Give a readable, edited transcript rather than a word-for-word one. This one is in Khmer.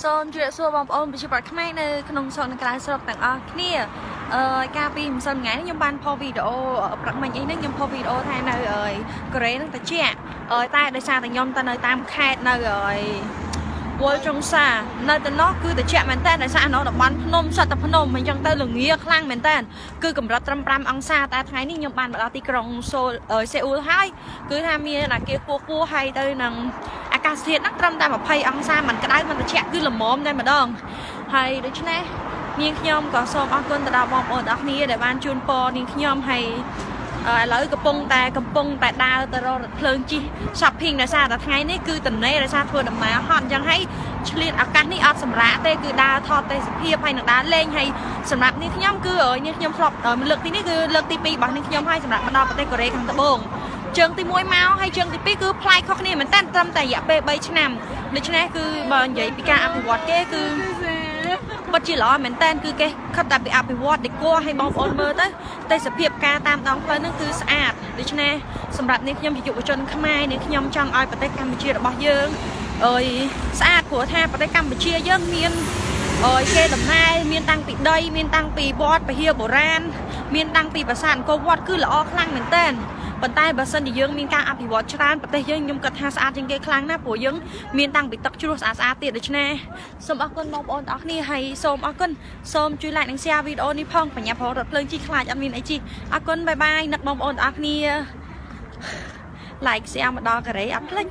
សូមជម្រាបសួរបងប្អូនប្រជាពលរដ្ឋខ្មែរនៅក្នុងសង្កាត់ស្រុកទាំងអស់គ្នាកាលពីម្សិលមិញខ្ញុំបានផុសវីដេអូប្រមិញអីហ្នឹងខ្ញុំផុសវីដេអូថានៅកូរ៉េហ្នឹងតិចតែដោយសារតែខ្ញុំទៅនៅតាមខេត្តនៅវល់ចុងសានៅទៅនោះគឺតិចមែនតើដោយសារនៅតំបន់ភ្នំសត្វតែភ្នំអញ្ចឹងទៅល្ងាខ្លាំងមែនតើគឺកម្រិតត្រឹម5អង្សាតែថ្ងៃនេះខ្ញុំបានមកដល់ទីក្រុងសេអ៊ូលហើយគឺថាមានអាគារគួរហើយទៅនឹងអាកាសធាតុហ្នឹងត្រឹមតែ20អង្សាមិនក្តៅមិនត្រជាក់គឺល្មមតែម្ដងហើយដូច្នេះនាងខ្ញុំក៏សូមអរគុណទៅដល់បងប្អូនទាំងអស់គ្នាដែលបានជូនពរនាងខ្ញុំហើយឥឡូវកំពុងតែដើរទៅរករថភ្លើងជិះ shopping ដោយសារតែថ្ងៃនេះគឺតំណេរដោយសារធ្វើដំណើរហត់អញ្ចឹងហើយឆ្លៀតឱកាសនេះអត់សម្រាកទេគឺដើរថតទេសភាពហើយនឹងដើរលេងហើយសម្រាប់នាងខ្ញុំគឺនាងខ្ញុំធ្លាប់លើកទីនេះគឺលើកទី2របស់នាងខ្ញុំហើយសម្រាប់មកដល់ប្រទេសកូរ៉េខាងត្បូងជើងទី1មកហើយជើងទី2គឺប្លែកខុសគ្នាមែនតើត្រឹមតែរយៈពេល3ឆ្នាំដូច្នេះគឺបើនិយាយពីការអភិវឌ្ឍគេគឺពិតជាល្អមែនតើគឺគេខិតតែពីអភិវឌ្ឍដេក័រឲ្យបងប្អូនមើលទៅទេសភាពការតាមដងផ្លូវហ្នឹងគឺស្អាតដូច្នេះសម្រាប់នាងខ្ញុំជាយុវជនខ្មែរនាងខ្ញុំចង់ឲ្យប្រទេសកម្ពុជារបស់យើងស្អាតព្រោះថាប្រទេសកម្ពុជាយើងមានគេដំណើរមានតាំងពីដីមានតាំងពីវត្តពហិបុរាណមានតាំងពីប្រាសាទអង្គរវត្តគឺល្អខ្លាំងមែនតើប៉ុន្តែបើសិនជាយើងមានការអភិវឌ្ឍច្រើនប្រទេសយើងខ្ញុំគិតថាស្អាតជាងគេខ្លាំងណាស់ព្រោះយើងមានតាំងពីទឹកជ្រោះស្អាតទៀតដូច្នេះសូមអរគុណបងប្អូនទាំងអស់គ្នាហើយសូមអរគុណសូមជួយ like និង share វីដេអូនេះផងបញ្ញាផលរថភ្លើងជីខ្លាចអត់មានអីជីអរគុណបាយបាយនឹកបងប្អូនទាំងអស់គ្នា like share មកដល់កូរ៉េអត់ភ្លេច